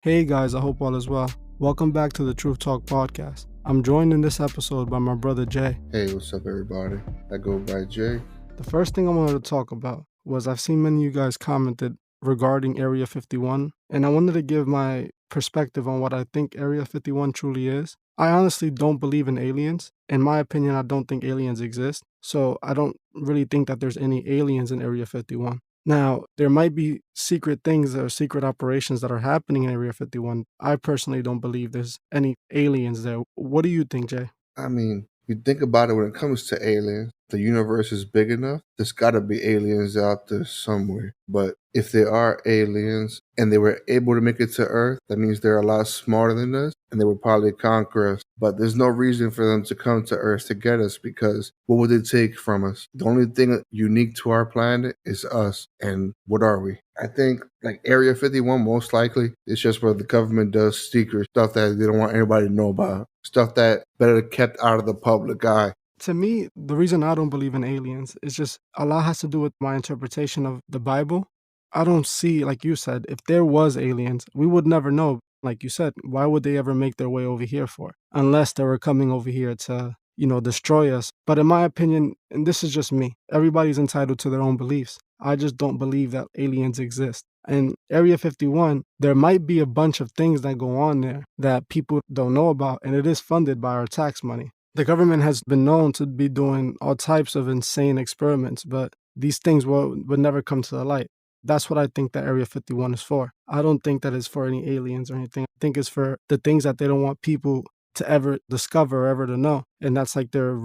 Hey guys, I hope all is well. Welcome back to the Truth Talk podcast. I'm joined in this episode by my brother Jay. Hey, what's up, everybody? I go by Jay. The first thing I wanted to talk about was I've seen many of you guys commented regarding Area 51, and I wanted to give my perspective on what I think Area 51 truly is. I honestly don't believe in aliens. In my opinion, I don't think aliens exist, so I don't really think that there's any aliens in Area 51. Now, there might be secret things or secret operations that are happening in Area 51. I personally don't believe there's any aliens there. What do you think, Jay? I mean, you think about it when it comes to aliens, the universe is big enough. There's got to be aliens out there somewhere. But if there are aliens and they were able to make it to Earth, that means they're a lot smarter than us and they would probably conquer us. But there's no reason for them to come to Earth to get us because what would they take from us? The only thing unique to our planet is us. And what are we? I think like Area 51 most likely is just where the government does secret stuff that they don't want anybody to know about. Stuff that better kept out of the public eye. To me, the reason I don't believe in aliens is just a lot has to do with my interpretation of the Bible. I don't see, like you said, if there was aliens, we would never know. Like you said, why would they ever make their way over here for? Unless they were coming over here to, destroy us. But in my opinion, and this is just me, everybody's entitled to their own beliefs. I just don't believe that aliens exist. In Area 51, there might be a bunch of things that go on there that people don't know about, and it is funded by our tax money. The government has been known to be doing all types of insane experiments, but these things would never come to the light. That's what I think that Area 51 is for. I don't think that it's for any aliens or anything. I think it's for the things that they don't want people to ever discover or ever to know. And that's like their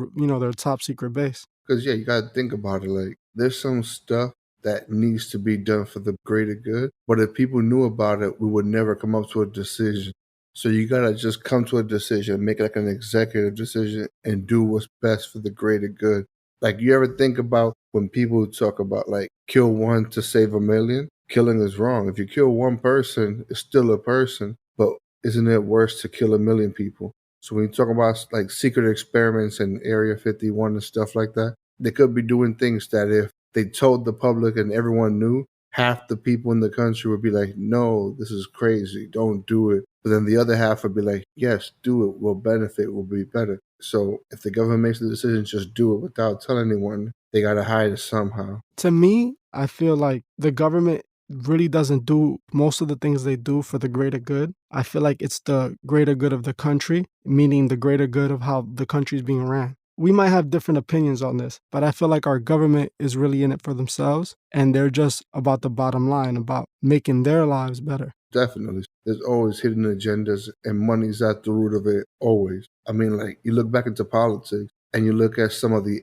top secret base. Because, yeah, you got to think about it. Like, there's some stuff that needs to be done for the greater good. But if people knew about it, we would never come up to a decision. So you got to just come to a decision, make it like an executive decision, and do what's best for the greater good. Like, you ever think about when people talk about, like, kill one to save a million? Killing is wrong. If you kill one person, it's still a person. But isn't it worse to kill a million people? So when you talk about like secret experiments in Area 51 and stuff like that, they could be doing things that if they told the public and everyone knew, half the people in the country would be like, no, this is crazy, don't do it. But then the other half would be like, yes, do it, we'll benefit, we'll be better. So if the government makes the decision, just do it without telling anyone. They got to hide it somehow. To me, I feel like the government really doesn't do most of the things they do for the greater good. I feel like it's the greater good of the country, meaning the greater good of how the country is being ran. We might have different opinions on this, but I feel like our government is really in it for themselves and they're just about the bottom line, about making their lives better. Definitely. There's always hidden agendas, and money's at the root of it, always. I mean, like, you look back into politics and you look at some of the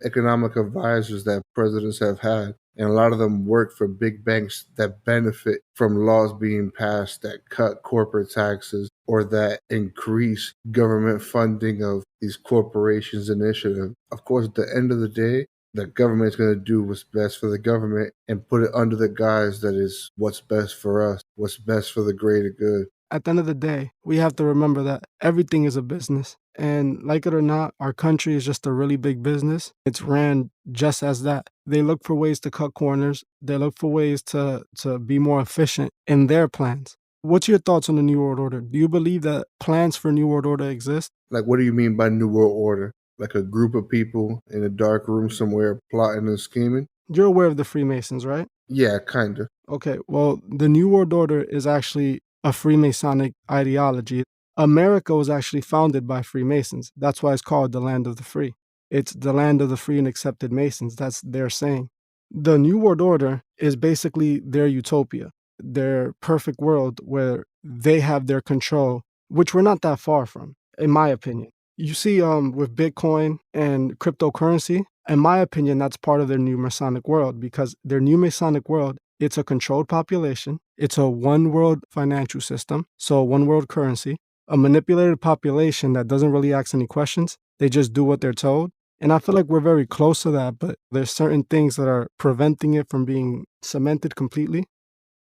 economic advisors that presidents have had, and a lot of them work for big banks that benefit from laws being passed that cut corporate taxes or that increase government funding of these corporations' initiative. Of course, at the end of the day, the government's going to do what's best for the government and put it under the guise that is what's best for us, what's best for the greater good. At the end of the day, we have to remember that everything is a business. And like it or not, our country is just a really big business. It's ran just as that. They look for ways to cut corners. They look for ways to be more efficient in their plans. What's your thoughts on the New World Order? Do you believe that plans for New World Order exist? Like, what do you mean by New World Order? Like a group of people in a dark room somewhere plotting and scheming? You're aware of the Freemasons, right? Yeah, kind of. Okay, well, the New World Order is actually a Freemasonic ideology. America was actually founded by Freemasons. That's why it's called the land of the free. It's the land of the free and accepted Masons. That's their saying. The New World Order is basically their utopia, their perfect world where they have their control, which we're not that far from, in my opinion. You see, with Bitcoin and cryptocurrency, in my opinion, that's part of their new Masonic world because their new Masonic world, it's a controlled population. It's a one world financial system, so one world currency, a manipulated population that doesn't really ask any questions. They just do what they're told. And I feel like we're very close to that, but there's certain things that are preventing it from being cemented completely.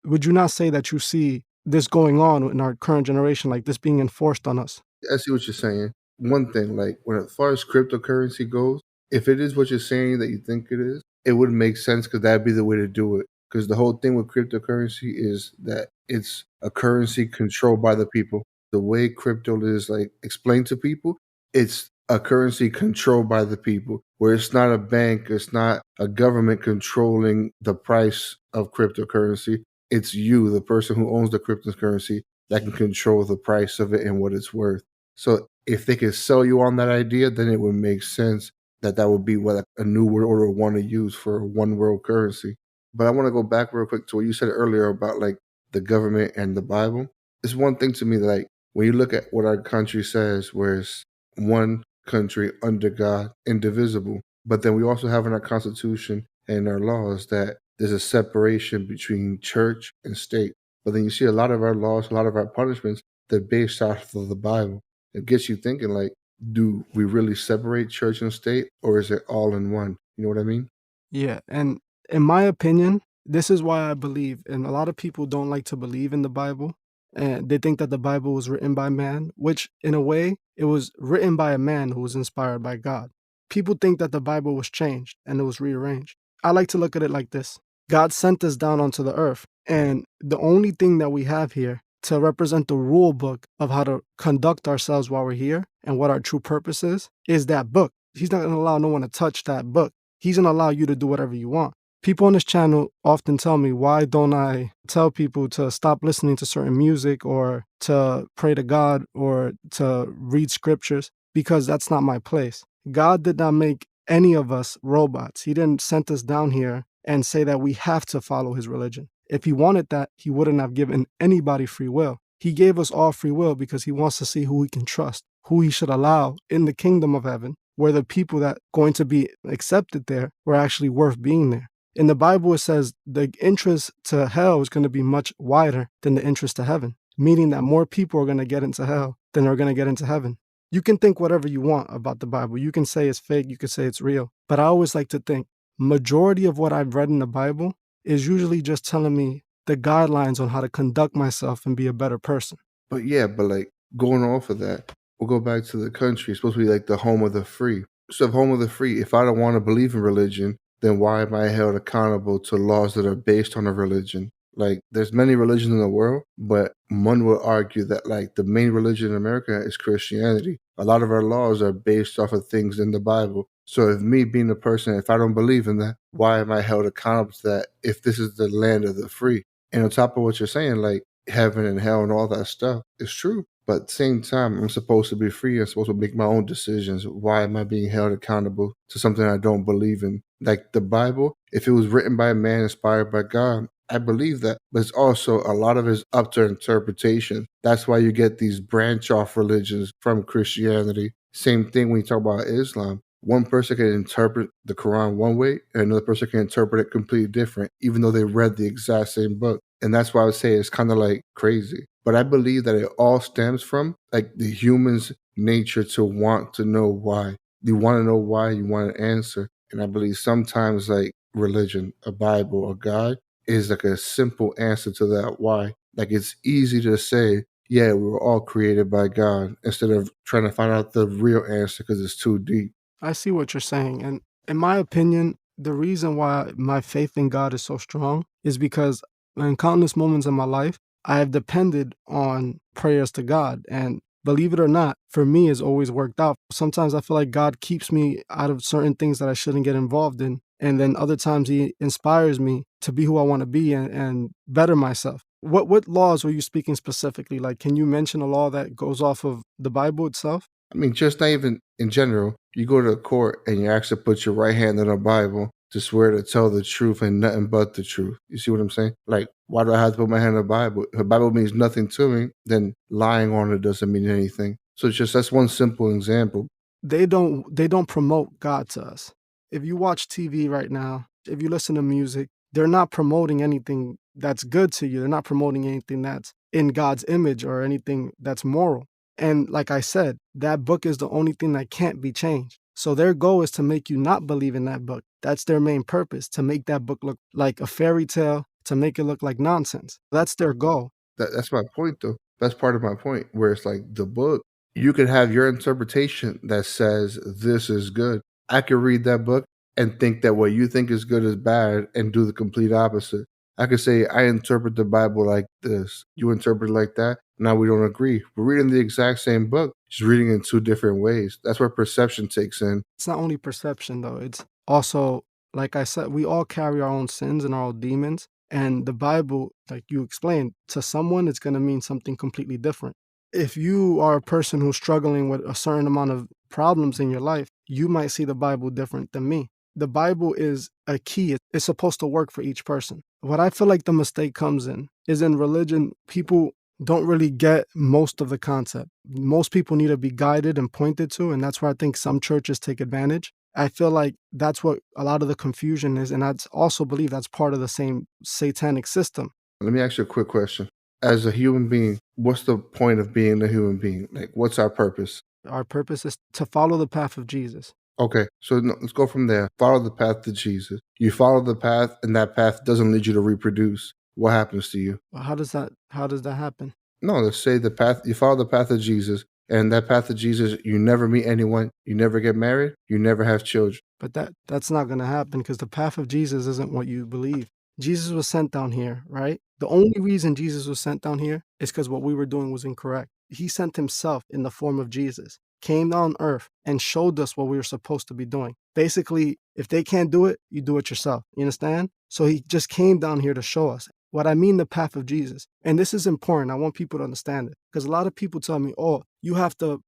Would you not say that you see this going on in our current generation, like this being enforced on us? I see what you're saying. One thing, like, when as far as cryptocurrency goes, if it is what you're saying that you think it is, it would make sense because that'd be the way to do it. because the whole thing with cryptocurrency is that it's a currency controlled by the people. The way crypto is like explained to people, it's a currency controlled by the people, where it's not a bank, it's not a government controlling the price of cryptocurrency. It's you, the person who owns the cryptocurrency, that can control the price of it and what it's worth. So if they could sell you on that idea, then it would make sense that that would be what a new world order would want to use for one world currency. But I want to go back real quick to what you said earlier about like the government and the Bible. It's one thing to me that like when you look at what our country says, where it's one country under God, indivisible. But then we also have in our Constitution and our laws that there's a separation between church and state. But then you see a lot of our laws, a lot of our punishments, they're based off of the Bible. It gets you thinking like, do we really separate church and state, or is it all in one? You know what I mean? Yeah, and in my opinion, this is why I believe, and a lot of people don't like to believe in the Bible, and they think that the Bible was written by man, which in a way, it was written by a man who was inspired by God. People think that the Bible was changed and it was rearranged. I like to look at it like this. God sent us down onto the earth, and the only thing that we have here to represent the rule book of how to conduct ourselves while we're here and what our true purpose is that book. He's not going to allow no one to touch that book. He's going to allow you to do whatever you want. People on this channel often tell me, why don't I tell people to stop listening to certain music or to pray to God or to read scriptures? Because that's not my place. God did not make any of us robots. He didn't send us down here and say that we have to follow his religion. If he wanted that, he wouldn't have given anybody free will. He gave us all free will because he wants to see who he can trust, who he should allow in the kingdom of heaven, where the people that going to be accepted there were actually worth being there. In the Bible, it says the entrance to hell is going to be much wider than the entrance to heaven, meaning that more people are going to get into hell than are going to get into heaven. You can think whatever you want about the Bible. You can say it's fake, you can say it's real. But I always like to think majority of what I've read in the Bible is usually just telling me the guidelines on how to conduct myself and be a better person. But yeah, but like going off of that, we'll go back to the country. It's supposed to be like the home of the free. So if home of the free, if I don't want to believe in religion, then why am I held accountable to laws that are based on a religion? Like there's many religions in the world, but one would argue that like the main religion in America is Christianity. A lot of our laws are based off of things in the Bible. So if me being a person, if I don't believe in that, why am I held accountable to that if this is the land of the free? And on top of what you're saying, like heaven and hell and all that stuff is true. But at the same time, I'm supposed to be free. I'm supposed to make my own decisions. Why am I being held accountable to something I don't believe in? Like the Bible, if it was written by a man inspired by God, I believe that. But it's also a lot of it is up to interpretation. That's why you get these branch off religions from Christianity. Same thing when you talk about Islam. One person can interpret the Quran one way, and another person can interpret it completely different, even though they read the exact same book. And that's why I would say it's kind of like crazy. But I believe that it all stems from like the human's nature to want to know why. You want to know why, you want an answer. And I believe sometimes like religion, a Bible, a God is like a simple answer to that why. Like it's easy to say, yeah, we were all created by God, instead of trying to find out the real answer because it's too deep. I see what you're saying. And in my opinion, the reason why my faith in God is so strong is because in countless moments in my life, I have depended on prayers to God. And believe it or not, for me, it's always worked out. Sometimes I feel like God keeps me out of certain things that I shouldn't get involved in. And then other times he inspires me to be who I want to be and better myself. What laws were you speaking specifically? Like, can you mention a law that goes off of the Bible itself? I mean, just not even in general. You go to court and you actually put your right hand on a Bible to swear to tell the truth and nothing but the truth. You see what I'm saying? Like, why do I have to put my hand on the Bible? If the Bible means nothing to me, then lying on it doesn't mean anything. So it's just that's one simple example. They don't promote God to us. If you watch TV right now, if you listen to music, they're not promoting anything that's good to you. They're not promoting anything that's in God's image or anything that's moral. And like I said, that book is the only thing that can't be changed. So their goal is to make you not believe in that book. That's their main purpose, to make that book look like a fairy tale, to make it look like nonsense. That's their goal. That's my point, though. That's part of my point, where it's like the book, you could have your interpretation that says this is good. I could read that book and think that what you think is good is bad and do the complete opposite. I could say, I interpret the Bible like this. You interpret it like that. Now we don't agree. We're reading the exact same book, just reading in two different ways. That's where perception takes in. It's not only perception, though. It's also, like I said, we all carry our own sins and our own demons. And the Bible, like you explained, to someone, it's going to mean something completely different. If you are a person who's struggling with a certain amount of problems in your life, you might see the Bible different than me. The Bible is a key. It's supposed to work for each person. What I feel like the mistake comes in is in religion, people don't really get most of the concept. Most people need to be guided and pointed to, and that's where I think some churches take advantage. I feel like that's what a lot of the confusion is, and I also believe that's part of the same satanic system. Let me ask you a quick question. As a human being, what's the point of being a human being? Like, what's our purpose? Our purpose is to follow the path of Jesus. Okay, so let's go from there. Follow the path to Jesus. You follow the path, and that path doesn't lead you to reproduce. What happens to you? How does that happen? No, let's say the path, you follow the path of Jesus, and that path of Jesus, you never meet anyone, you never get married, you never have children. But that's not going to happen because the path of Jesus isn't what you believe. Jesus was sent down here, right? The only reason Jesus was sent down here is because what we were doing was incorrect. He sent himself in the form of Jesus, came on earth and showed us what we were supposed to be doing. Basically, if they can't do it, you do it yourself. You understand? So he just came down here to show us. What I mean, the path of Jesus. And this is important. I want people to understand it. Because a lot of people tell me, oh, you have to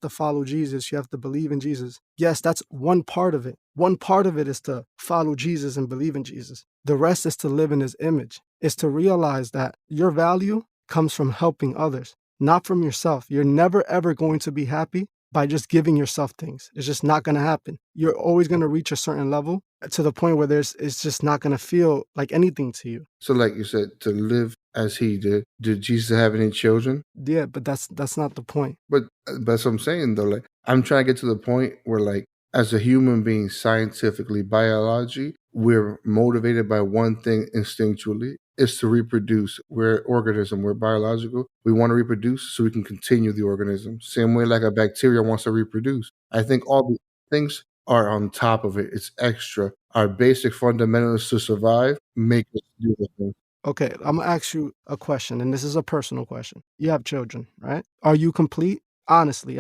follow Jesus. You have to believe in Jesus. Yes, that's one part of it. One part of it is to follow Jesus and believe in Jesus. The rest is to live in his image. It's to realize that your value comes from helping others, not from yourself. You're never, ever going to be happy by just giving yourself things. It's just not going to happen. You're always going to reach a certain level to the point where it's just not going to feel like anything to you. So like you said, to live as he did Jesus have any children? Yeah, but that's not the point. But that's what I'm saying though. Like, I'm trying to get to the point where, like, as a human being, scientifically, biology, we're motivated by one thing instinctually. It's to reproduce. We're an organism. We're biological. We want to reproduce so we can continue the organism. Same way like a bacteria wants to reproduce. I think all the things are on top of it. It's extra. Our basic fundamentals to survive make us do the thing. Okay, I'm going to ask you a question, and this is a personal question. You have children, right? Are you complete? Honestly.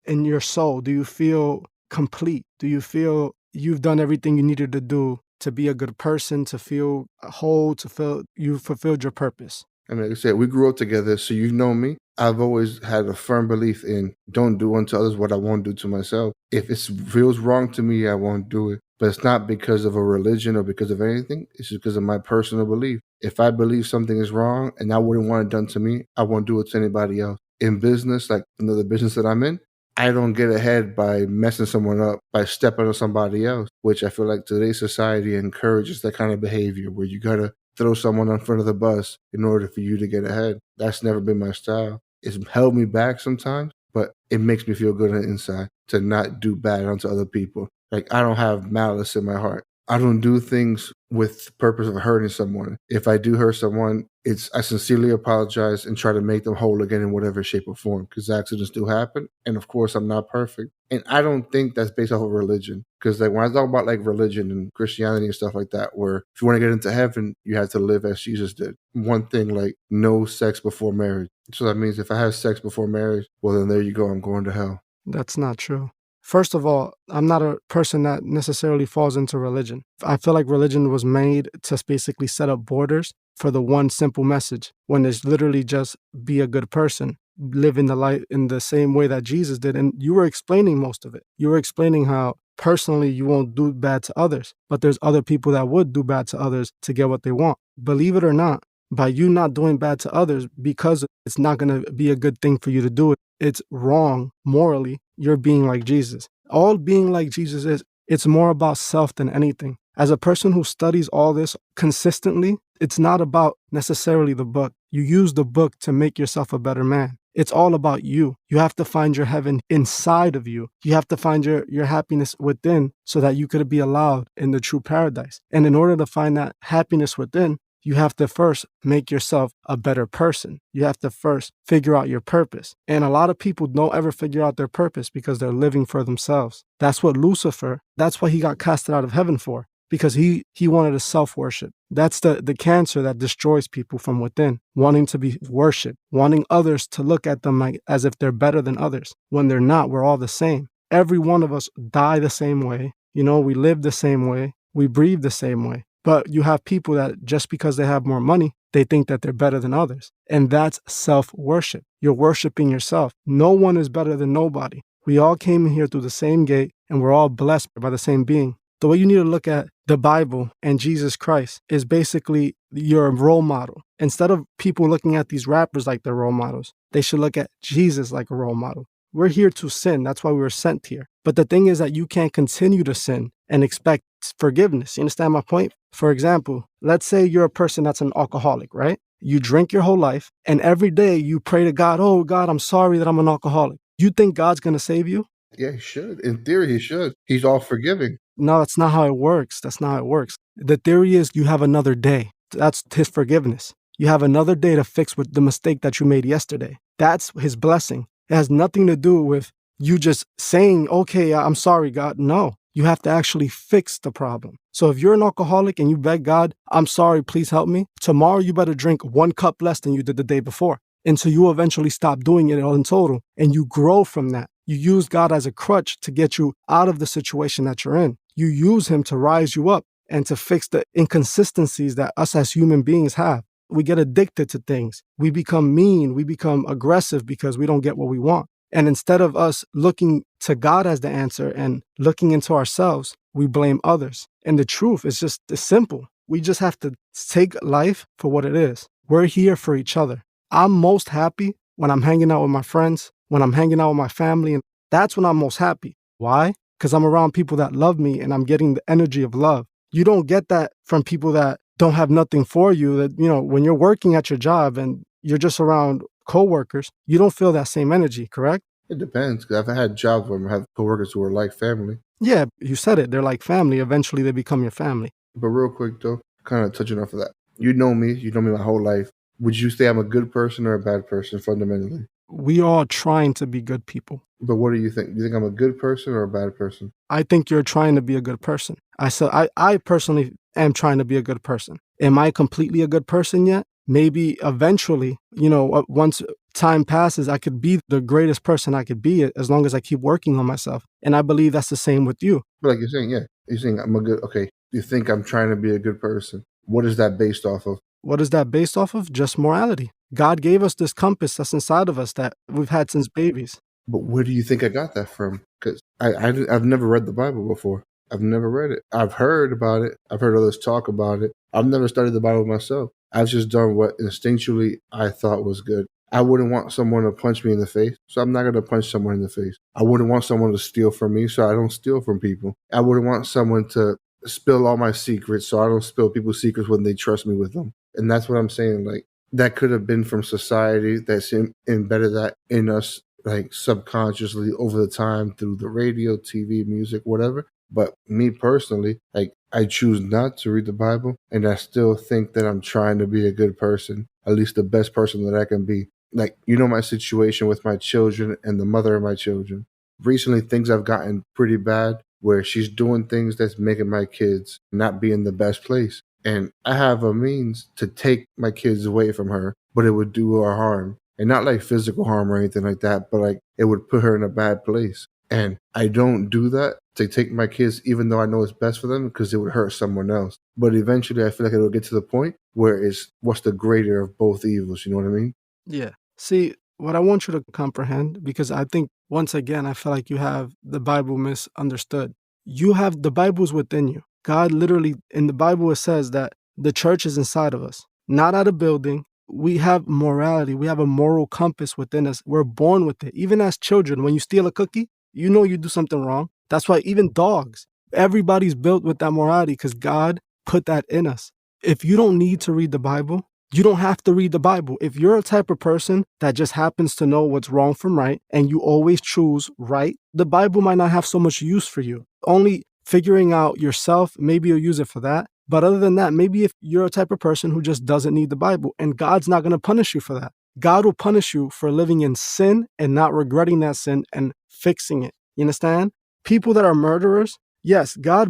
In your soul, do you feel complete? Do you feel you've done everything you needed to do to be a good person, to feel whole, to feel you fulfilled your purpose? I mean, like I said, we grew up together, so you know me. I've always had a firm belief in don't do unto others what I won't do to myself. If it feels wrong to me, I won't do it. But it's not because of a religion or because of anything. It's just because of my personal belief. If I believe something is wrong and I wouldn't want it done to me, I won't do it to anybody else. In business, like the business that I'm in, I don't get ahead by messing someone up, by stepping on somebody else, which I feel like today's society encourages that kind of behavior where you got to throw someone in front of the bus in order for you to get ahead. That's never been my style. It's held me back sometimes, but it makes me feel good on the inside to not do bad onto other people. Like, I don't have malice in my heart. I don't do things with the purpose of hurting someone. If I do hurt someone, I sincerely apologize and try to make them whole again in whatever shape or form, because accidents do happen. And of course, I'm not perfect. And I don't think that's based off of religion. Because like when I talk about like religion and Christianity and stuff like that, where if you want to get into heaven, you have to live as Jesus did. One thing, like no sex before marriage. So that means if I have sex before marriage, well, then there you go. I'm going to hell. That's not true. First of all, I'm not a person that necessarily falls into religion. I feel like religion was made to basically set up borders for the one simple message, when it's literally just be a good person, live in the light in the same way that Jesus did. And you were explaining most of it. You were explaining how personally you won't do bad to others, but there's other people that would do bad to others to get what they want. Believe it or not, by you not doing bad to others, because it's not going to be a good thing for you to do it, it's wrong morally. You're being like Jesus. All being like Jesus is, it's more about self than anything. As a person who studies all this consistently, it's not about necessarily the book. You use the book to make yourself a better man. It's all about you. You have to find your heaven inside of you. You have to find your happiness within so that you could be allowed in the true paradise. And in order to find that happiness within, you have to first make yourself a better person. You have to first figure out your purpose. And a lot of people don't ever figure out their purpose because they're living for themselves. That's what Lucifer, that's what he got casted out of heaven for. because he wanted to self-worship. That's the cancer that destroys people from within, wanting to be worshipped, wanting others to look at them like, as if they're better than others, when they're not. We're all the same. Every one of us die the same way. We live the same way. We breathe the same way. But you have people that just because they have more money, they think that they're better than others. And that's self-worship. You're worshiping yourself. No one is better than nobody. We all came in here through the same gate, and we're all blessed by the same being. The way you need to look at the Bible and Jesus Christ is basically your role model. Instead of people looking at these rappers like their role models, they should look at Jesus like a role model. We're here to sin. That's why we were sent here. But the thing is that you can't continue to sin and expect forgiveness. You understand my point? For example, let's say you're a person that's an alcoholic, right? You drink your whole life, and every day you pray to God, oh, God, I'm sorry that I'm an alcoholic. You think God's going to save you? Yeah, he should. In theory, he should. He's all forgiving. No, that's not how it works. That's not how it works. The theory is you have another day. That's his forgiveness. You have another day to fix with the mistake that you made yesterday. That's his blessing. It has nothing to do with you just saying, okay, I'm sorry, God. No, you have to actually fix the problem. So if you're an alcoholic and you beg God, I'm sorry, please help me, tomorrow you better drink 1 cup less than you did the day before. And so you eventually stop doing it all in total, and you grow from that. You use God as a crutch to get you out of the situation that you're in. You use him to rise you up and to fix the inconsistencies that us as human beings have. We get addicted to things. We become mean. We become aggressive because we don't get what we want. And instead of us looking to God as the answer and looking into ourselves, we blame others. And the truth is just simple. We just have to take life for what it is. We're here for each other. I'm most happy when I'm hanging out with my friends, when I'm hanging out with my family, and that's when I'm most happy. Why? Because I'm around people that love me and I'm getting the energy of love. You don't get that from people that don't have nothing for you. That, when you're working at your job and you're just around coworkers, you don't feel that same energy, correct? It depends, because I've had jobs where I have coworkers who are like family. Yeah, you said it. They're like family. Eventually they become your family. But real quick, though, kind of touching off of that. You know me my whole life. Would you say I'm a good person or a bad person fundamentally? We are trying to be good people. But what do you think? Do you think I'm a good person or a bad person? I think you're trying to be a good person. I personally am trying to be a good person. Am I completely a good person yet? Maybe eventually, once time passes, I could be the greatest person I could be as long as I keep working on myself. And I believe that's the same with you. But like you're saying, yeah. You're saying I'm a good, okay. You think I'm trying to be a good person. What is that based off of? What is that based off of? Just morality. God gave us this compass that's inside of us that we've had since babies. But where do you think I got that from? Because I've never read the Bible before. I've never read it. I've heard about it. I've heard others talk about it. I've never studied the Bible myself. I've just done what instinctually I thought was good. I wouldn't want someone to punch me in the face, so I'm not going to punch someone in the face. I wouldn't want someone to steal from me, so I don't steal from people. I wouldn't want someone to spill all my secrets, so I don't spill people's secrets when they trust me with them. And that's what I'm saying. Like, that could have been from society that's embedded that in us, like subconsciously over the time through the radio, TV, music, whatever. But me personally, like, I choose not to read the Bible, and I still think that I'm trying to be a good person, at least the best person that I can be. Like, my situation with my children and the mother of my children. Recently, things have gotten pretty bad where she's doing things that's making my kids not be in the best place. And I have a means to take my kids away from her, but it would do her harm. And not like physical harm or anything like that, but like it would put her in a bad place. And I don't do that to take my kids, even though I know it's best for them, because it would hurt someone else. But eventually I feel like it'll get to the point where it's what's the greater of both evils, you know what I mean? Yeah. See, what I want you to comprehend, because I think, once again, I feel like you have the Bible misunderstood. You have the Bible's within you. God literally, in the Bible, it says that the church is inside of us, not at a building. We have morality. We have a moral compass within us. We're born with it. Even as children, when you steal a cookie, you know you do something wrong. That's why even dogs, everybody's built with that morality because God put that in us. If you don't need to read the Bible, you don't have to read the Bible. If you're a type of person that just happens to know what's wrong from right and you always choose right, the Bible might not have so much use for you. Only figuring out yourself, maybe you'll use it for that. But other than that, maybe if you're a type of person who just doesn't need the Bible, and God's not going to punish you for that. God will punish you for living in sin and not regretting that sin and fixing it. You understand? People that are murderers, Yes, God,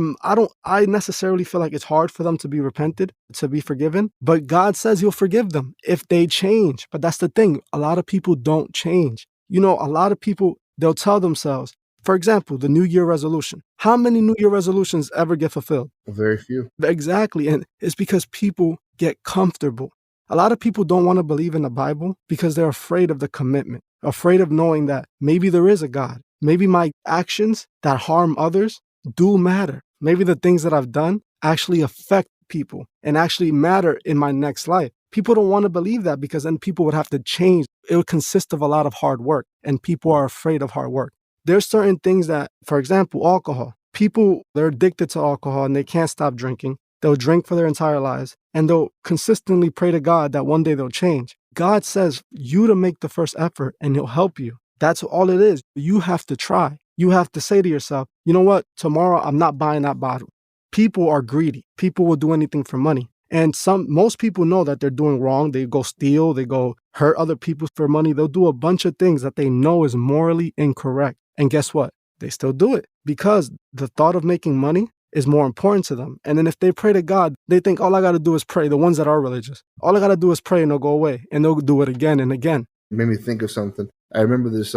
I necessarily feel like it's hard for them to be repented, to be forgiven, but God says he'll forgive them if they change. But that's the thing. A lot of people don't change. You know, a lot of people, they'll tell themselves, for example, the New Year resolution. How many New Year resolutions ever get fulfilled? Very few. Exactly. And it's because people get comfortable. A lot of people don't want to believe in the Bible because they're afraid of the commitment, afraid of knowing that maybe there is a God. Maybe my actions that harm others do matter. Maybe the things that I've done actually affect people and actually matter in my next life. People don't want to believe that because then people would have to change. It would consist of a lot of hard work, and people are afraid of hard work. There's certain things that, for example, alcohol. People, they're addicted to alcohol and they can't stop drinking. They'll drink for their entire lives and they'll consistently pray to God that one day they'll change. God says you to make the first effort and he'll help you. That's all it is. You have to try. You have to say to yourself, you know what? Tomorrow I'm not buying that bottle. People are greedy. People will do anything for money. And most people know that they're doing wrong. They go steal, they go hurt other people for money. They'll do a bunch of things that they know is morally incorrect. And guess what? They still do it because the thought of making money is more important to them. And then if they pray to God, they think all I got to do is pray. The ones that are religious, all I got to do is pray and they'll go away and they'll do it again and again. It made me think of something. I remember this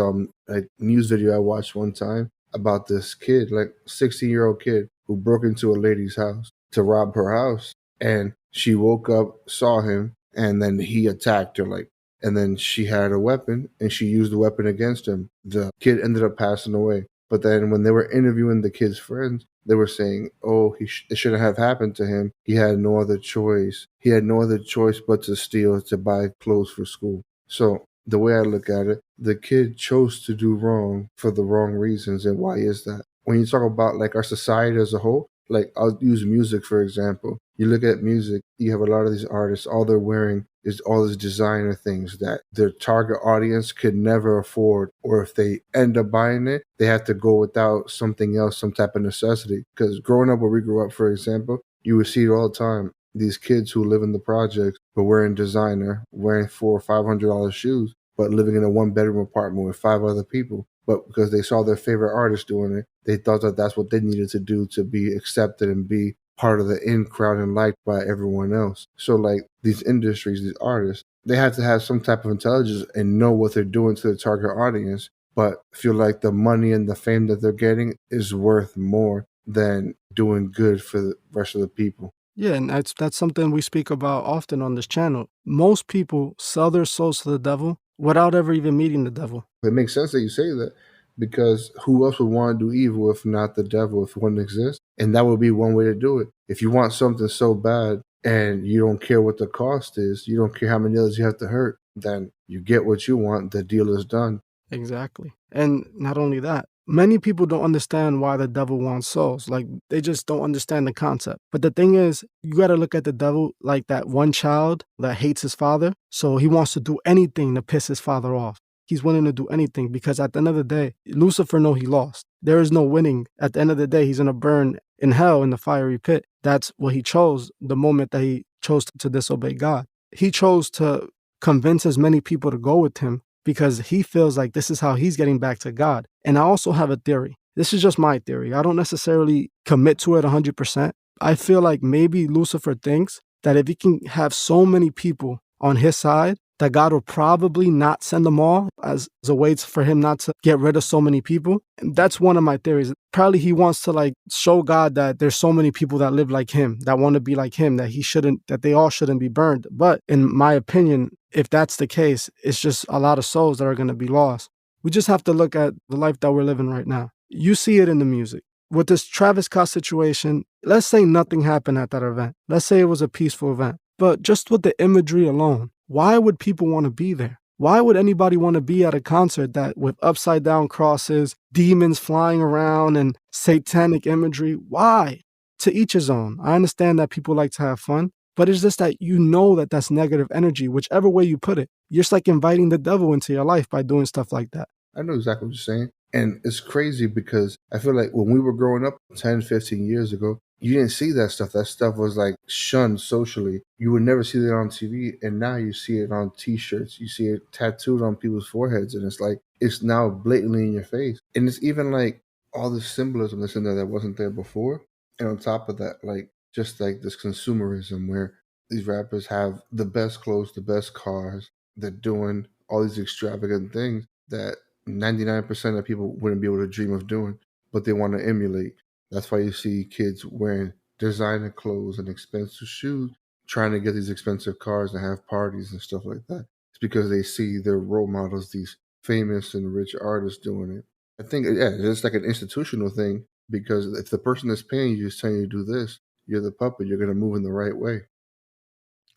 like news video I watched one time about this kid, like 16-year-old kid who broke into a lady's house to rob her house. And she woke up, saw him, and then he attacked her, like, and then she had a weapon and she used the weapon against him. The kid ended up passing away. But then when they were interviewing the kid's friends, they were saying, oh, it shouldn't have happened to him. He had no other choice. He had no other choice but to steal to buy clothes for school. So the way I look at it, the kid chose to do wrong for the wrong reasons. And why is that? When you talk about like our society as a whole, like I'll use music, for example. You look at music, you have a lot of these artists, all they're wearing is all these designer things that their target audience could never afford. Or if they end up buying it, they have to go without something else, some type of necessity. Because growing up where we grew up, for example, you would see it all the time. These kids who live in the projects but wearing designer, wearing $400 or $500 shoes, but living in a one-bedroom apartment with 5 other people. But because they saw their favorite artist doing it, they thought that that's what they needed to do to be accepted and be part of the in crowd and liked by everyone else. So like these industries, these artists, they have to have some type of intelligence and know what they're doing to the target audience, but feel like the money and the fame that they're getting is worth more than doing good for the rest of the people. Yeah, and that's something we speak about often on this channel. Most people sell their souls to the devil without ever even meeting the devil. It makes sense that you say that because who else would want to do evil if not the devil, if one exists? And that would be one way to do it. If you want something so bad and you don't care what the cost is, you don't care how many others you have to hurt, then you get what you want, the deal is done. Exactly. And not only that, many people don't understand why the devil wants souls. Like, they just don't understand the concept. But the thing is, you got to look at the devil like that one child that hates his father. So he wants to do anything to piss his father off. He's willing to do anything because at the end of the day, Lucifer know he lost. There is no winning. At the end of the day, he's going to burn in hell in the fiery pit. That's what he chose the moment that he chose to disobey God. He chose to convince as many people to go with him because he feels like this is how he's getting back to God. And I also have a theory. This is just my theory. I don't necessarily commit to it 100%. I feel like maybe Lucifer thinks that if he can have so many people on his side, that God will probably not send them all as a way for him not to get rid of so many people. And that's one of my theories. Probably he wants to like show God that there's so many people that live like him, that want to be like him, that they all shouldn't be burned. But in my opinion, if that's the case, it's just a lot of souls that are going to be lost. We just have to look at the life that we're living right now. You see it in the music. With this Travis Scott situation, let's say nothing happened at that event. Let's say it was a peaceful event. But just with the imagery alone, why would people want to be there? Why would anybody want to be at a concert that with upside down crosses, demons flying around, and satanic imagery? Why? To each his own. I understand that people like to have fun, but it's just that you know that that's negative energy, whichever way you put it. You're just like inviting the devil into your life by doing stuff like that. I know exactly what you're saying. And it's crazy because I feel like when we were growing up 10, 15 years ago, you didn't see that stuff. That stuff was like shunned socially. You would never see that on TV. And now you see it on t-shirts. You see it tattooed on people's foreheads. And it's like, it's now blatantly in your face. And it's even like all this symbolism that's in there that wasn't there before. And on top of that, like just like this consumerism where these rappers have the best clothes, the best cars, they're doing all these extravagant things that 99% of people wouldn't be able to dream of doing, but they want to emulate. That's why you see kids wearing designer clothes and expensive shoes, trying to get these expensive cars and have parties and stuff like that. It's because they see their role models, these famous and rich artists doing it. I think, yeah, it's like an institutional thing because if the person that's paying you is telling you to do this, you're the puppet, you're going to move in the right way.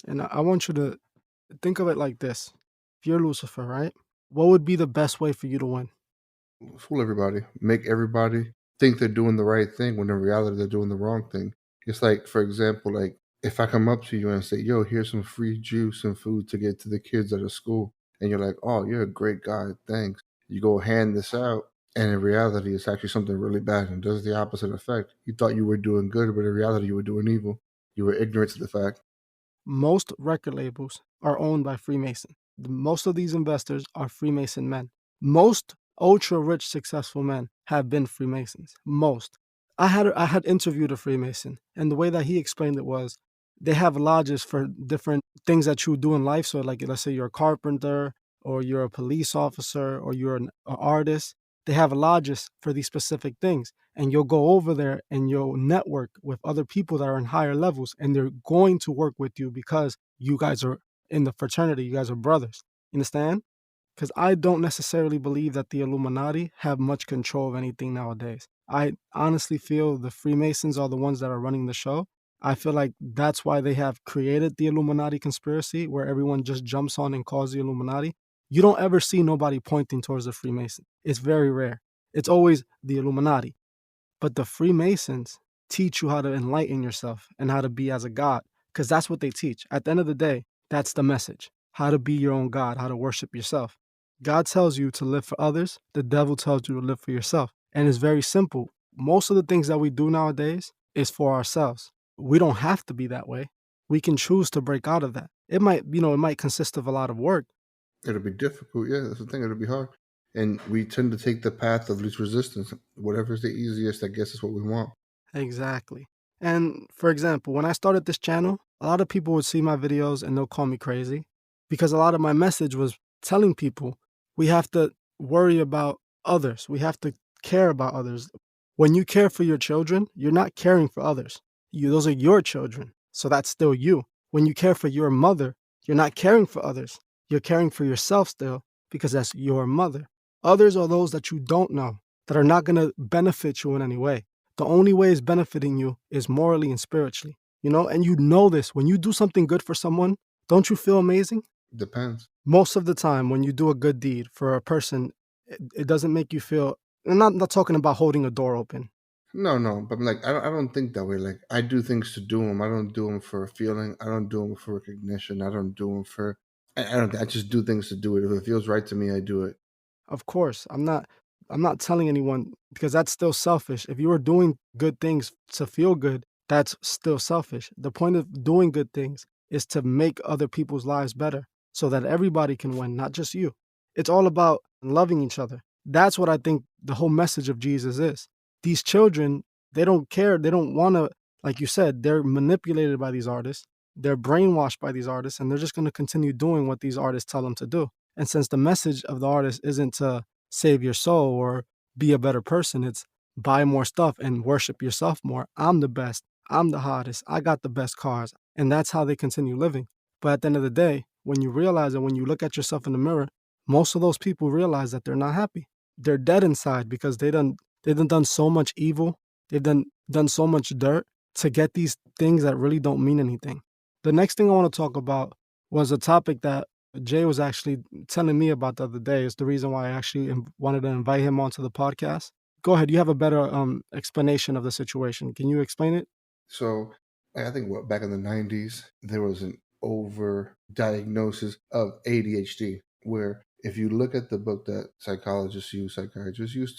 And I want you to think of it like this. If you're Lucifer, right? What would be the best way for you to win? Fool everybody, make everybody think they're doing the right thing when in reality they're doing the wrong thing. It's like, for example, like if I come up to you and say, yo, here's some free juice and food to get to the kids at a school, and you're like, oh, you're a great guy, thanks. You go hand this out, and in reality, it's actually something really bad and does the opposite effect. You thought you were doing good, but in reality, you were doing evil. You were ignorant to the fact. Most record labels are owned by Freemason. Most of these investors are Freemason men. Most ultra rich, successful men have been Freemasons. Most. I had interviewed a Freemason, and the way that he explained it was they have lodges for different things that you do in life. So, like, let's say you're a carpenter, or you're a police officer, or you're an artist. They have lodges for these specific things, and you'll go over there and you'll network with other people that are in higher levels, and they're going to work with you because you guys are in the fraternity, you guys are brothers. You understand? Because I don't necessarily believe that the Illuminati have much control of anything nowadays. I honestly feel the Freemasons are the ones that are running the show. I feel like that's why they have created the Illuminati conspiracy, where everyone just jumps on and calls the Illuminati. You don't ever see nobody pointing towards the Freemason. It's very rare. It's always the Illuminati. But the Freemasons teach you how to enlighten yourself and how to be as a god, because that's what they teach. At the end of the day, that's the message: how to be your own God, how to worship yourself. God tells you to live for others, the devil tells you to live for yourself. And it's very simple. Most of the things that we do nowadays is for ourselves. We don't have to be that way. We can choose to break out of that. It might consist of a lot of work. It'll be difficult. Yeah, that's the thing. It'll be hard. And we tend to take the path of least resistance. Whatever's the easiest, I guess, is what we want. Exactly. And for example, when I started this channel, a lot of people would see my videos and they'll call me crazy because a lot of my message was telling people we have to worry about others. We have to care about others. When you care for your children, you're not caring for others. Those are your children. So that's still you. When you care for your mother, you're not caring for others. You're caring for yourself still because that's your mother. Others are those that you don't know that are not going to benefit you in any way. The only way it's benefiting you is morally and spiritually, and you know this. When you do something good for someone, don't you feel amazing? Depends. Most of the time, when you do a good deed for a person, it doesn't make you feel. I'm not talking about holding a door open. No, no, but like I don't think that way. Like I do things to do them. I don't do them for a feeling. I don't do them for recognition. I don't do them for. I don't. I just do things to do it. If it feels right to me, I do it. Of course, I'm not telling anyone because that's still selfish. If you are doing good things to feel good, that's still selfish. The point of doing good things is to make other people's lives better so that everybody can win, not just you. It's all about loving each other. That's what I think the whole message of Jesus is. These children, they don't care. They don't want to, like you said, they're manipulated by these artists. They're brainwashed by these artists, and they're just going to continue doing what these artists tell them to do. And since the message of the artist isn't to save your soul or be a better person, it's buy more stuff and worship yourself more. I'm the best. I'm the hottest. I got the best cars. And that's how they continue living. But at the end of the day, when you realize that when you look at yourself in the mirror, most of those people realize that they're not happy. They're dead inside because they done so much evil. They've done so much dirt to get these things that really don't mean anything. The next thing I want to talk about was a topic that Jay was actually telling me about the other day. Is the reason why I actually wanted to invite him onto the podcast. Go ahead. You have a better explanation of the situation. Can you explain it? So I think what back in the '90s there was an over diagnosis of ADHD, where if you look at the book that psychiatrists use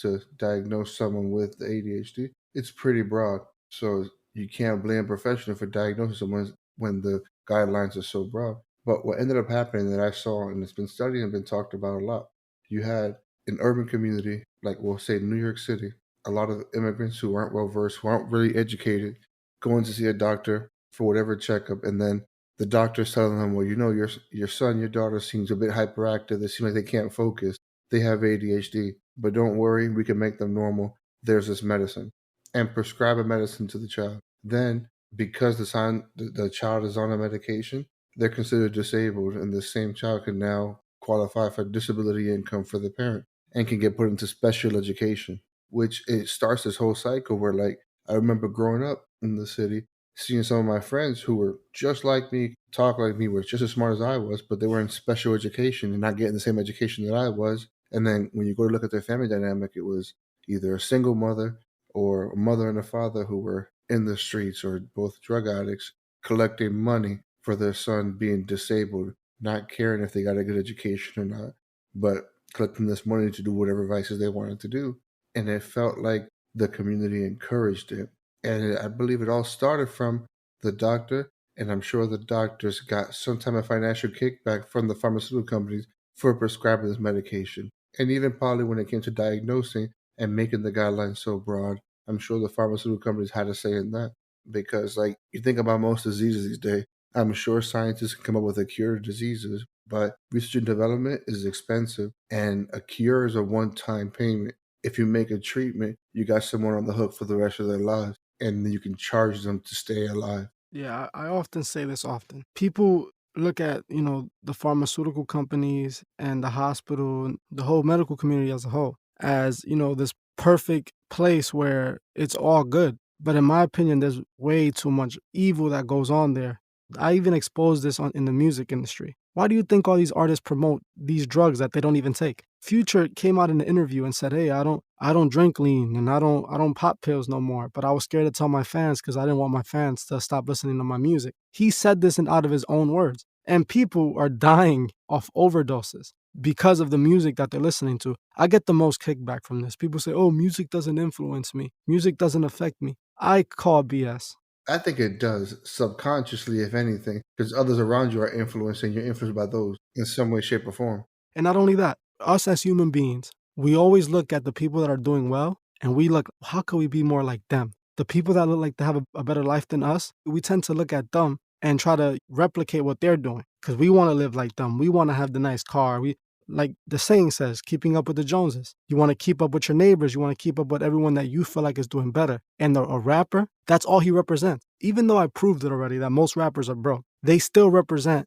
to diagnose someone with ADHD, it's pretty broad. So you can't blame a professional for diagnosing someone when the guidelines are so broad. But what ended up happening that I saw and it's been studied and been talked about a lot, you had an urban community, like we'll say New York City, a lot of immigrants who aren't well versed, who aren't really educated, going to see a doctor for whatever checkup, and then the doctor's telling them, well, your son, your daughter seems a bit hyperactive. They seem like they can't focus. They have ADHD, but don't worry, we can make them normal. There's this medicine, and prescribe a medicine to the child. Then, because the child is on a medication, they're considered disabled, and the same child can now qualify for disability income for the parent and can get put into special education, which it starts this whole cycle where, like, I remember growing up in the city, seeing some of my friends who were just like me, talk like me, were just as smart as I was, but they were in special education and not getting the same education that I was. And then when you go to look at their family dynamic, it was either a single mother or a mother and a father who were in the streets or both drug addicts collecting money for their son being disabled, not caring if they got a good education or not, but collecting this money to do whatever vices they wanted to do. And it felt like the community encouraged it. And I believe it all started from the doctor. And I'm sure the doctors got some type of financial kickback from the pharmaceutical companies for prescribing this medication. And even probably when it came to diagnosing and making the guidelines so broad, I'm sure the pharmaceutical companies had a say in that. Because, like, you think about most diseases these days, I'm sure scientists can come up with a cure to diseases, but research and development is expensive, and a cure is a one time payment. If you make a treatment, you got someone on the hook for the rest of their lives, and then you can charge them to stay alive. Yeah, I often say this often. People look at, the pharmaceutical companies and the hospital, and the whole medical community as a whole, as, this perfect place where it's all good. But in my opinion, there's way too much evil that goes on there. I even exposed this in the music industry. Why do you think all these artists promote these drugs that they don't even take? Future came out in an interview and said, "Hey, I don't drink lean and I don't pop pills no more, but I was scared to tell my fans because I didn't want my fans to stop listening to my music." He said this out of his own words. And people are dying off overdoses because of the music that they're listening to. I get the most kickback from this. People say, "Oh, music doesn't influence me. Music doesn't affect me." I call BS. I think it does subconsciously, if anything, because others around you are influenced and you're influenced by those in some way, shape, or form. And not only that, us as human beings, we always look at the people that are doing well and we look, how can we be more like them? The people that look like they have a better life than us, we tend to look at them and try to replicate what they're doing because we want to live like them. We want to have the nice car. Like the saying says, keeping up with the Joneses. You want to keep up with your neighbors. You want to keep up with everyone that you feel like is doing better. And a rapper, that's all he represents. Even though I proved it already that most rappers are broke, they still represent,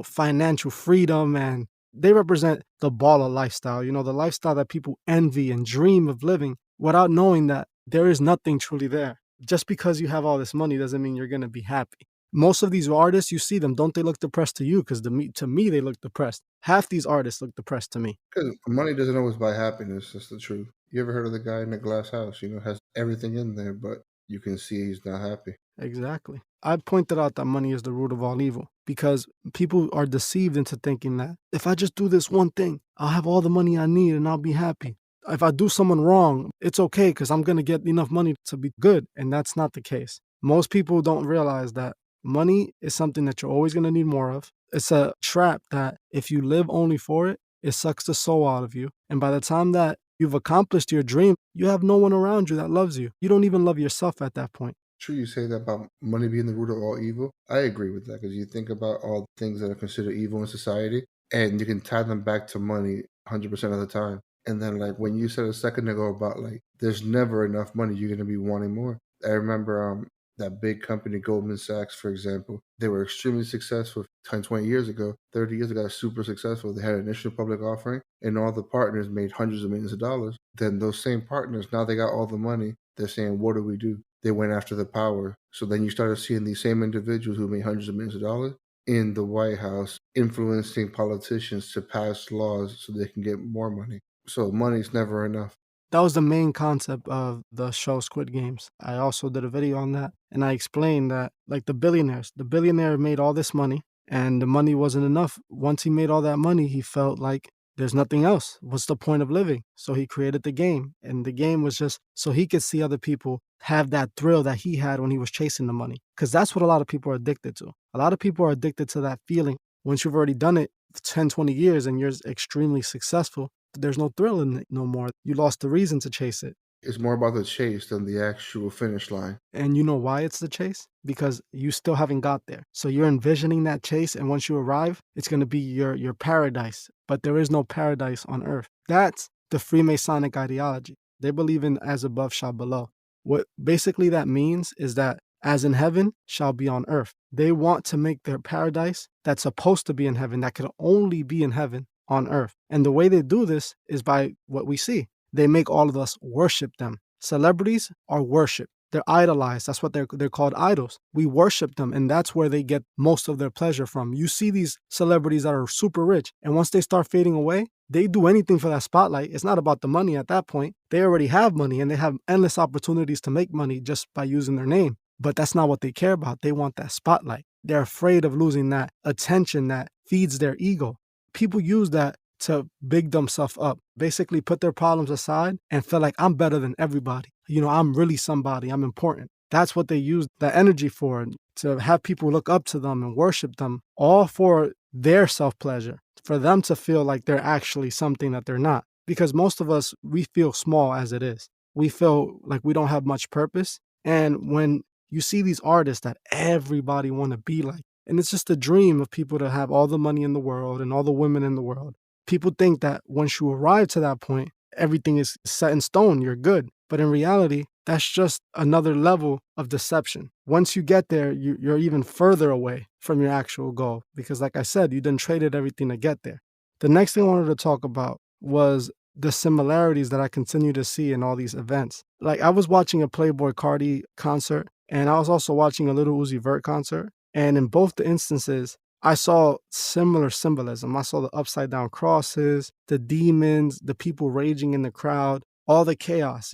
financial freedom, and they represent the baller lifestyle, the lifestyle that people envy and dream of living without knowing that there is nothing truly there. Just because you have all this money doesn't mean you're going to be happy. Most of these artists, you see them, don't they look depressed to you? Because to me, they look depressed. Half these artists look depressed to me. Because money doesn't always buy happiness. That's the truth. You ever heard of the guy in the glass house? Has everything in there, but you can see he's not happy. Exactly. I pointed out that money is the root of all evil because people are deceived into thinking that if I just do this one thing, I'll have all the money I need and I'll be happy. If I do someone wrong, it's okay because I'm going to get enough money to be good. And that's not the case. Most people don't realize that money is something that you're always going to need more of. It's a trap that if you live only for it, it sucks the soul out of you. And by the time that you've accomplished your dream, you have no one around you that loves you. You don't even love yourself at that point. True, you say that about money being the root of all evil. I agree with that because you think about all the things that are considered evil in society, and you can tie them back to money 100% of the time. And then, like when you said a second ago about like there's never enough money, you're gonna be wanting more. I remember that big company Goldman Sachs, for example, they were extremely successful 10, 20 years ago, 30 years ago, super successful. They had an initial public offering, and all the partners made hundreds of millions of dollars. Then those same partners, now they got all the money. They're saying, what do we do? They went after the power. So then you started seeing these same individuals who made hundreds of millions of dollars in the White House influencing politicians to pass laws so they can get more money. So money's never enough. That was the main concept of the show Squid Games. I also did a video on that and I explained that like the billionaire made all this money and the money wasn't enough. Once he made all that money, he felt like there's nothing else. What's the point of living? So he created the game. And the game was just so he could see other people have that thrill that he had when he was chasing the money. Because that's what a lot of people are addicted to. A lot of people are addicted to that feeling. Once you've already done it for 10, 20 years and you're extremely successful, there's no thrill in it no more. You lost the reason to chase it. It's more about the chase than the actual finish line. And you know why it's the chase? Because you still haven't got there. So you're envisioning that chase, and once you arrive, it's going to be your paradise. But there is no paradise on earth. That's the Freemasonic ideology. They believe in as above shall below. What basically that means is that as in heaven shall be on earth. They want to make their paradise that's supposed to be in heaven, that could only be in heaven, on earth. And the way they do this is by what we see. They make all of us worship them. Celebrities are worshiped. They're idolized. That's what they're called, idols. We worship them, and that's where they get most of their pleasure from. You see these celebrities that are super rich, and once they start fading away, they do anything for that spotlight. It's not about the money at that point. They already have money, and they have endless opportunities to make money just by using their name. But that's not what they care about. They want that spotlight. They're afraid of losing that attention that feeds their ego. People use that to big themselves up, basically put their problems aside and feel like I'm better than everybody. I'm really somebody, I'm important. That's what they use that energy for, to have people look up to them and worship them, all for their self-pleasure, for them to feel like they're actually something that they're not. Because most of us, we feel small as it is. We feel like we don't have much purpose. And when you see these artists that everybody want to be like, and it's just a dream of people to have all the money in the world and all the women in the world. People think that once you arrive to that point, everything is set in stone, you're good. But in reality, that's just another level of deception. Once you get there, you're even further away from your actual goal. Because like I said, you done traded everything to get there. The next thing I wanted to talk about was the similarities that I continue to see in all these events. Like, I was watching a Playboi Carti concert, and I was also watching a Lil Uzi Vert concert. And in both the instances, I saw similar symbolism. I saw the upside down crosses, the demons, the people raging in the crowd, all the chaos,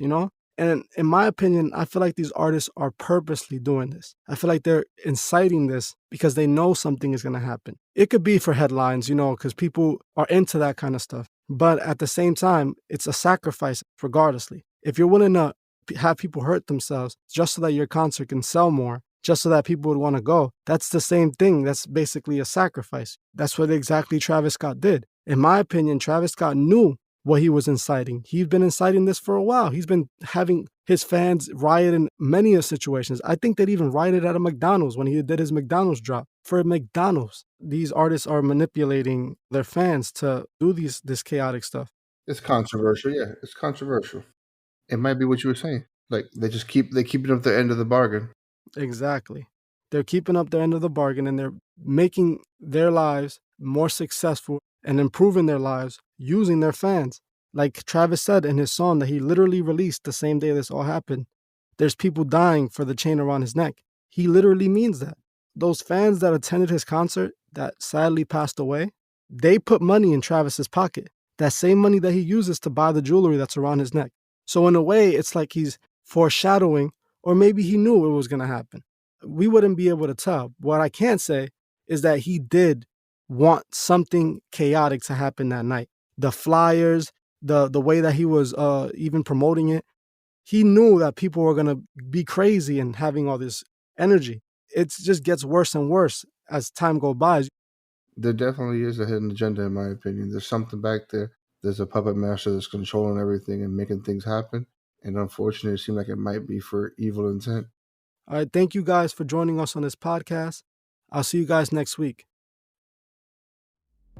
And in my opinion, I feel like these artists are purposely doing this. I feel like they're inciting this because they know something is going to happen. It could be for headlines, because people are into that kind of stuff. But at the same time, it's a sacrifice regardlessly. If you're willing to have people hurt themselves just so that your concert can sell more, just so that people would want to go, that's the same thing. That's basically a sacrifice. That's what exactly Travis Scott did. In my opinion, Travis Scott knew what he was inciting. He's been inciting this for a while. He's been having his fans riot in many of situations. I think they'd even rioted at a McDonald's when he did his McDonald's drop. For McDonald's, these artists are manipulating their fans to do this chaotic stuff. It's controversial. Yeah, it's controversial. It might be what you were saying. Like, they keep it up the end of the bargain. Exactly. They're keeping up their end of the bargain, and they're making their lives more successful and improving their lives using their fans. Like Travis said in his song that he literally released the same day this all happened, there's people dying for the chain around his neck. He literally means that. Those fans that attended his concert that sadly passed away, they put money in Travis's pocket. That same money that he uses to buy the jewelry that's around his neck. So in a way, it's like he's foreshadowing, or maybe he knew it was going to happen. We wouldn't be able to tell. What I can say is that he did want something chaotic to happen that night. The flyers, the way that he was even promoting it, he knew that people were going to be crazy and having all this energy. It just gets worse and worse as time goes by. There definitely is a hidden agenda, in my opinion. There's something back there. There's a puppet master that's controlling everything and making things happen. And unfortunately, it seems like it might be for evil intent. All right, thank you guys for joining us on this podcast. I'll see you guys next week.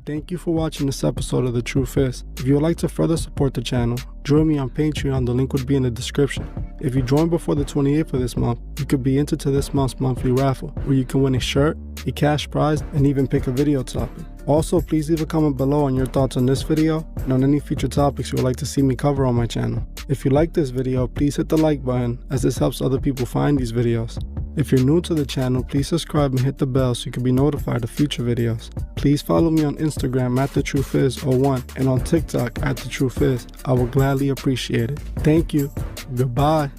Thank you for watching this episode of The Truth Is. If you would like to further support the channel, join me on Patreon. The link would be in the description. If you join before the 28th of this month, you could be entered to this month's monthly raffle, where you can win a shirt, a cash prize, and even pick a video topic. Also, please leave a comment below on your thoughts on this video and on any future topics you would like to see me cover on my channel. If you like this video, please hit the like button, as this helps other people find these videos. If you're new to the channel, please subscribe and hit the bell so you can be notified of future videos. Please follow me on Instagram at TheTruthIs01 and on TikTok at TheTruthIs. I will gladly appreciate it. Thank you. Goodbye.